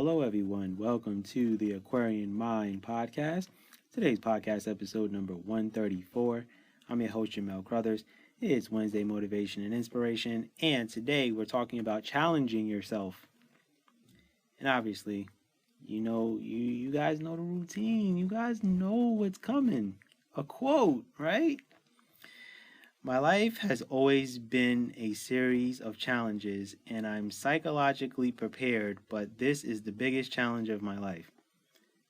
Hello, everyone. Welcome to the Aquarian Mind podcast. Today's podcast episode number 134. I'm your host, Jamel Crothers. It's Wednesday Motivation and Inspiration, and today we're talking about challenging yourself. And obviously, you guys know the routine. You guys know what's coming. A quote, right? My life has always been a series of challenges, and I'm psychologically prepared, but this is the biggest challenge of my life.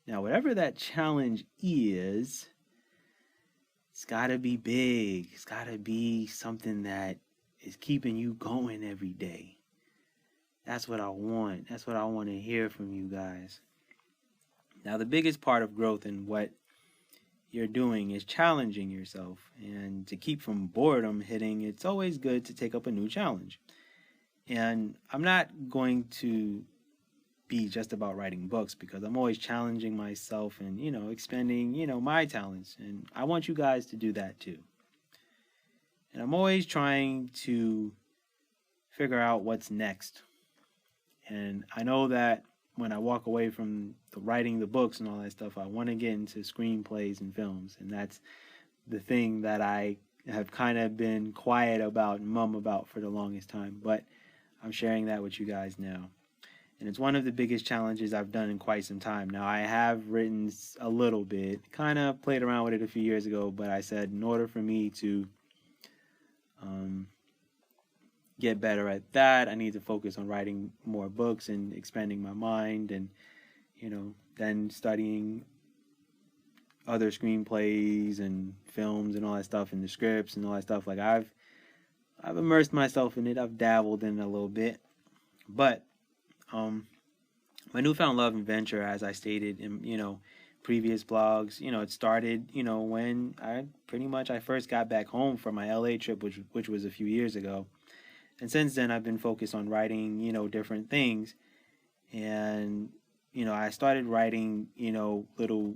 Now, whatever that challenge is, it's got to be big. It's got to be something that is keeping you going every day. That's what I want. That's what I want to hear from you guys. Now, the biggest part of growth and what you're doing is challenging yourself, and to keep from boredom hitting, it's always good to take up a new challenge. And I'm not going to be just about writing books, because I'm always challenging myself and expanding my talents, and I want you guys to do that too. And I'm always trying to figure out what's next. And I know that when I walk away from writing the books and all that stuff, I want to get into screenplays and films. And that's the thing that I have kind of been quiet about and mum about for the longest time. But I'm sharing that with you guys now. And it's one of the biggest challenges I've done in quite some time. Now, I have written a little bit, kind of played around with it a few years ago, but I said in order for me to get better at that, I need to focus on writing more books and expanding my mind, and then studying other screenplays and films and all that stuff, and the scripts and all that stuff. Like I've immersed myself in it. I've dabbled in it a little bit, but my newfound love and venture, as I stated in previous blogs, it started when I first got back home from my LA trip, which was a few years ago. And since then, I've been focused on writing, different things. And, I started writing, little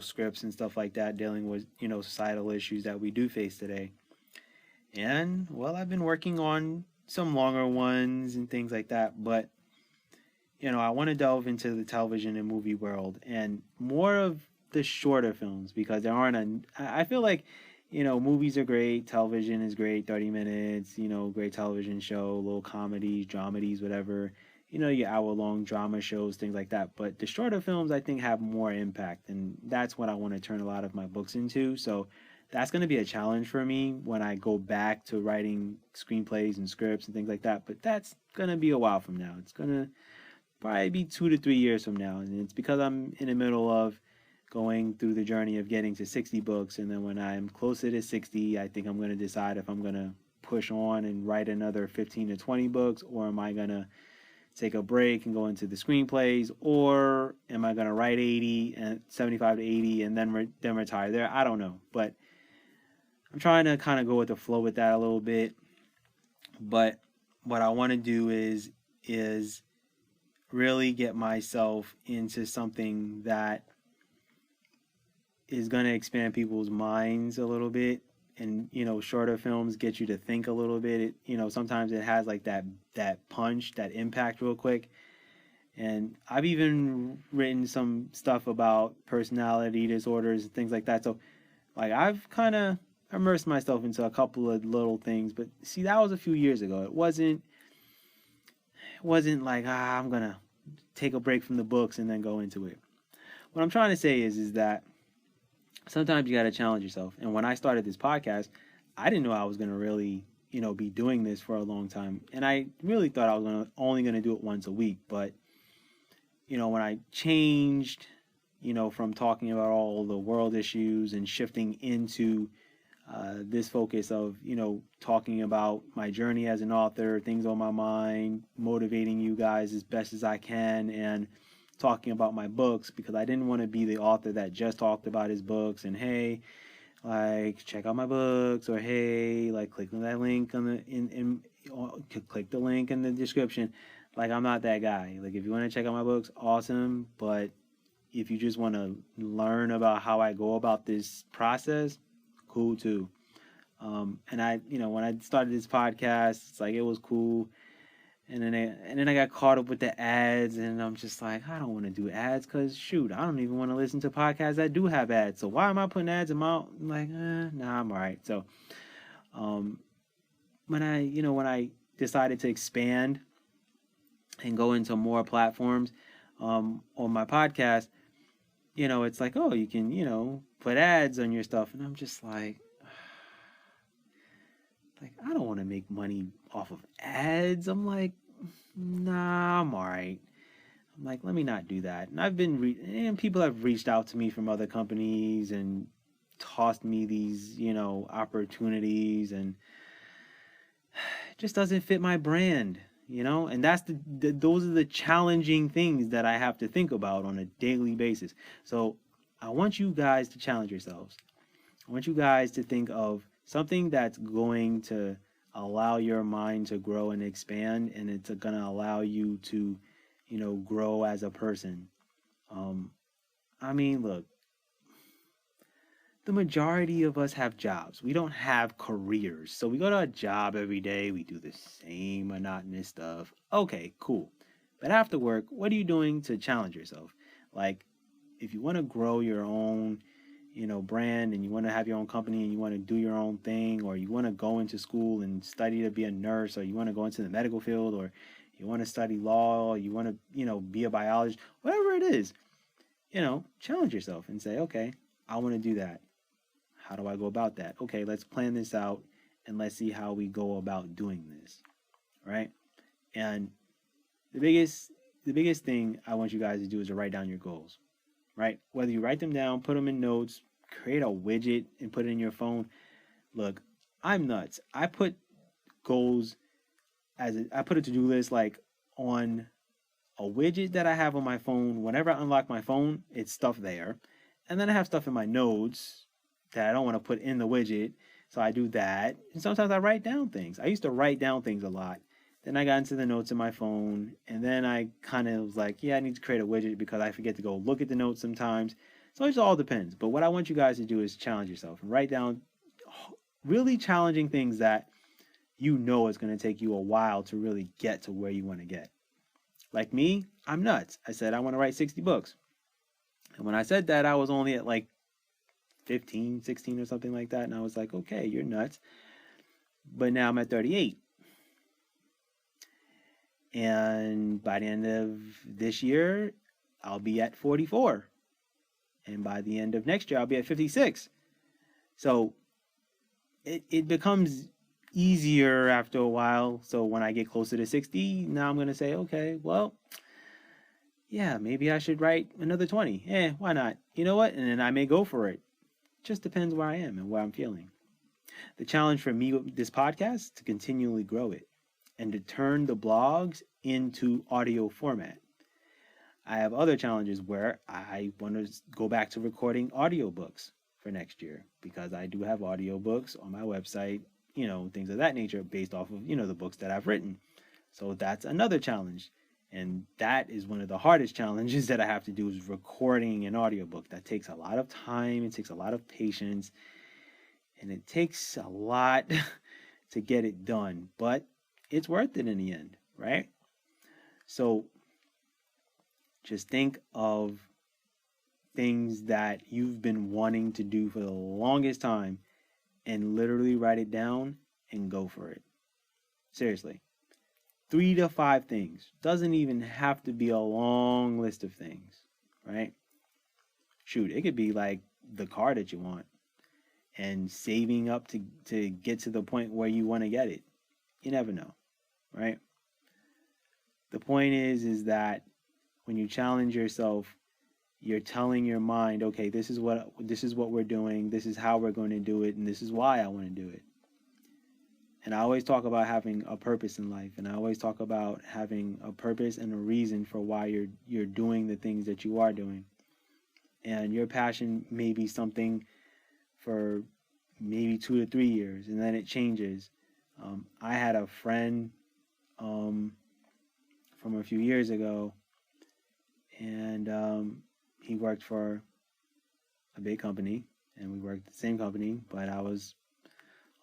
scripts and stuff like that, dealing with, societal issues that we do face today. And, well, I've been working on some longer ones and things like that. But, I want to delve into the television and movie world and more of the shorter films, because I feel like, movies are great, television is great, 30 minutes, great television show, little comedies, dramedies, whatever, your hour-long drama shows, things like that. But the shorter films, I think, have more impact, and that's what I want to turn a lot of my books into. So that's going to be a challenge for me when I go back to writing screenplays and scripts and things like that. But that's going to be a while from now. It's going to probably be 2 to 3 years from now, and it's because I'm in the middle of going through the journey of getting to 60 books. And then when I'm closer to 60, I think I'm going to decide if I'm going to push on and write another 15 to 20 books, or am I going to take a break and go into the screenplays, or am I going to write 75 to 80 and then retire there? I don't know, but I'm trying to kind of go with the flow with that a little bit. But what I want to do is really get myself into something that is going to expand people's minds a little bit. And shorter films get you to think a little bit. Sometimes it has like that punch, that impact real quick. And I've even written some stuff about personality disorders and things like that. So like I've kind of immersed myself into a couple of little things. But see, that was a few years ago. It wasn't like I'm gonna take a break from the books and then go into it. What I'm trying to say is that sometimes you got to challenge yourself. And when I started this podcast, I didn't know I was going to really, be doing this for a long time. And I really thought I was only going to do it once a week. But, when I changed, from talking about all the world issues and shifting into this focus of, talking about my journey as an author, things on my mind, motivating you guys as best as I can, and talking about my books, because I didn't want to be the author that just talked about his books and, hey, like, check out my books, or hey, like, click on that link on click the link in the description. Like, I'm not that guy. Like, if you want to check out my books, awesome. But if you just want to learn about how I go about this process, cool too. And I, when I started this podcast, it's like, it was cool. and then I got caught up with the ads, and I'm just like, I don't want to do ads because shoot, I don't even want to listen to podcasts that do have ads. So why am I putting ads in my? I'm like, nah, I'm all right. So um, when I decided to expand and go into more platforms on my podcast, it's like, oh, you can put ads on your stuff, and I'm just like I don't want to make money off of ads. I'm like, nah, I'm all right. I'm like, let me not do that. And and people have reached out to me from other companies and tossed me these, opportunities, and it just doesn't fit my brand. And that's those are the challenging things that I have to think about on a daily basis. So I want you guys to challenge yourselves. I want you guys to think of something that's going to allow your mind to grow and expand, and it's going to allow you to, grow as a person. Um, I mean, look, the majority of us have jobs. We don't have careers. So we go to a job every day, we do the same monotonous stuff. Okay, cool. But after work, what are you doing to challenge yourself? Like, if you want to grow your own, brand, and you want to have your own company, and you want to do your own thing, or you want to go into school and study to be a nurse, or you want to go into the medical field, or you want to study law, or you want to, be a biologist, whatever it is, challenge yourself and say, okay, I want to do that. How do I go about that? Okay, let's plan this out and let's see how we go about doing this. Right? And the biggest thing I want you guys to do is to write down your goals. Right? Whether you write them down, put them in notes, create a widget and put it in your phone. Look, I'm nuts. I put goals I put a to-do list like on a widget that I have on my phone. Whenever I unlock my phone, it's stuff there. And then I have stuff in my notes that I don't want to put in the widget. So I do that. And sometimes I write down things. I used to write down things a lot. Then I got into the notes in my phone. And then I kind of was like, yeah, I need to create a widget because I forget to go look at the notes sometimes. So it just all depends. But what I want you guys to do is challenge yourself and write down really challenging things that it's going to take you a while to really get to where you want to get. Like me, I'm nuts. I said I want to write 60 books. And when I said that, I was only at like 15, 16 or something like that. And I was like, okay, you're nuts. But now I'm at 38. And by the end of this year, I'll be at 44. And by the end of next year, I'll be at 56. So it becomes easier after a while. So when I get closer to 60, now I'm going to say, okay, well, yeah, maybe I should write another 20. Why not? You know what? And then I may go for it. Just depends where I am and where I'm feeling. The challenge for me with this podcast to continually grow it and to turn the blogs into audio format. I have other challenges where I want to go back to recording audiobooks for next year because I do have audiobooks on my website, things of that nature based off of, the books that I've written. So that's another challenge. And that is one of the hardest challenges that I have to do is recording an audiobook. That takes a lot of time, it takes a lot of patience, and it takes a lot to get it done, but it's worth it in the end, right? So just think of things that you've been wanting to do for the longest time and literally write it down and go for it. Seriously. 3 to 5 things. Doesn't even have to be a long list of things, right? Shoot, it could be like the car that you want and saving up to get to the point where you want to get it. You never know, right? The point is that when you challenge yourself, you're telling your mind, okay, this is what we're doing, this is how we're going to do it, and this is why I want to do it. And I always talk about having a purpose in life, and I always talk about having a purpose and a reason for why you're doing the things that you are doing. And your passion may be something for maybe 2 to 3 years, and then it changes. I had a friend from a few years ago, and he worked for a big company, and we worked at the same company, but I was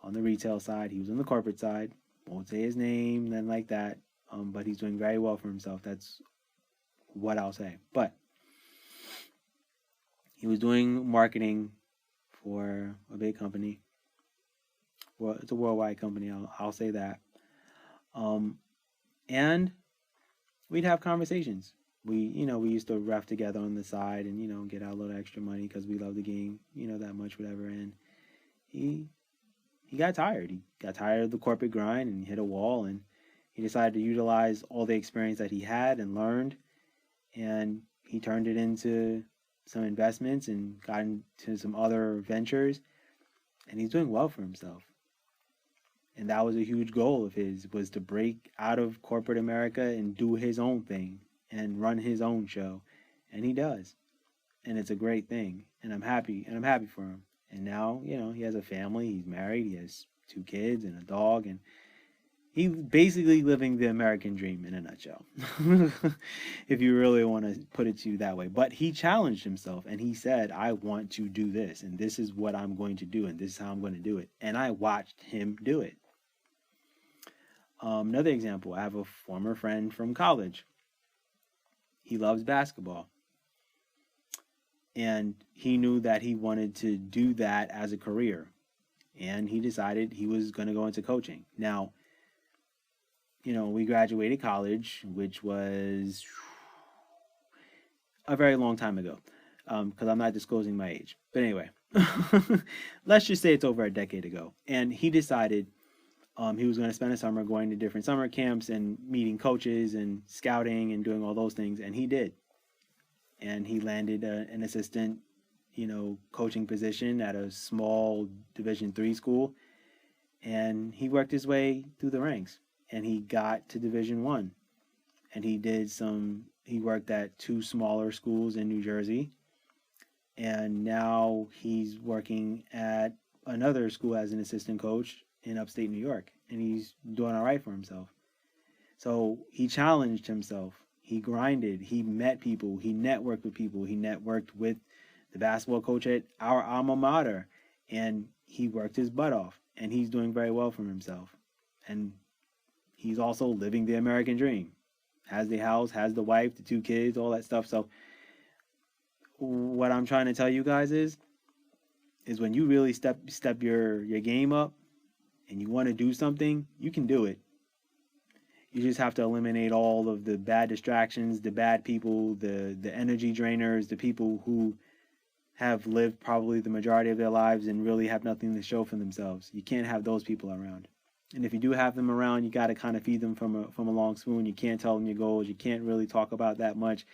on the retail side. He was on the corporate side. Won't say his name, nothing like that. but he's doing very well for himself. That's what I'll say. But he was doing marketing for a big company. Well, it's a worldwide company. I'll say that. And we'd have conversations. We used to ref together on the side and get our little extra money because we love the game, that much, whatever. And he got tired. He got tired of the corporate grind and hit a wall, and he decided to utilize all the experience that he had and learned, and he turned it into some investments and got into some other ventures, and he's doing well for himself. And that was a huge goal of his, was to break out of corporate America and do his own thing and run his own show. And he does. And it's a great thing. And I'm happy for him. And now, he has a family, he's married, he has 2 kids and a dog, and he's basically living the American dream in a nutshell. If you really want to put it to you that way. But he challenged himself and he said, I want to do this, and this is what I'm going to do, and this is how I'm going to do it. And I watched him do it. Another example, I have a former friend from college. He loves basketball. And he knew that he wanted to do that as a career. And he decided he was going to go into coaching. Now, we graduated college, which was a very long time ago, because I'm not disclosing my age. But anyway, let's just say it's over a decade ago. And he decided he was going to spend a summer going to different summer camps and meeting coaches and scouting and doing all those things. And he did. And he landed an assistant, coaching position at a small Division III school. And he worked his way through the ranks. And he got to Division I. And he worked at 2 smaller schools in New Jersey. And now he's working at another school as an assistant coach in upstate New York, and he's doing all right for himself. So he challenged himself. He grinded. He met people. He networked with people. He networked with the basketball coach at our alma mater, and he worked his butt off, and he's doing very well for himself. And he's also living the American dream. Has the house, has the wife, the 2 kids, all that stuff. So what I'm trying to tell you guys is when you really step your game up, and you want to do something, you can do it. You just have to eliminate all of the bad distractions, the bad people, the energy drainers, the people who have lived probably the majority of their lives and really have nothing to show for themselves. You can't have those people around. And if you do have them around, you got to kind of feed them from a long spoon. You can't tell them your goals. You can't really talk about that much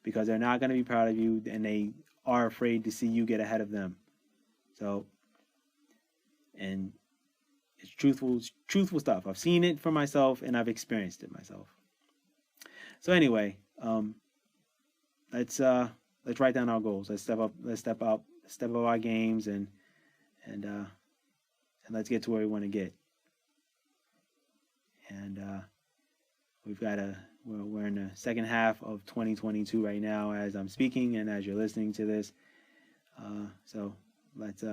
because they're not going to be proud of you, and they are afraid to see you get ahead of them. So, and it's truthful stuff. I've seen it for myself and I've experienced it myself. So anyway, let's write down our goals. Let's step up our games and let's get to where we want to get. And we're in the second half of 2022 right now as I'm speaking and as you're listening to this. So let's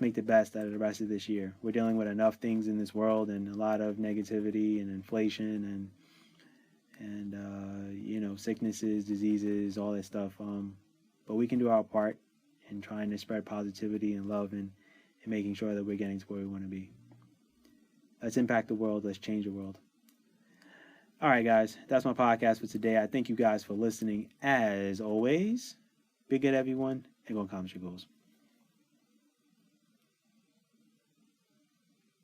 make the best out of the rest of this year. We're dealing with enough things in this world and a lot of negativity and inflation and sicknesses, diseases, all that stuff. But we can do our part in trying to spread positivity and love and making sure that we're getting to where we want to be. Let's impact the world. Let's change the world. All right, guys. That's my podcast for today. I thank you guys for listening. As always, be good, everyone, and go accomplish your goals.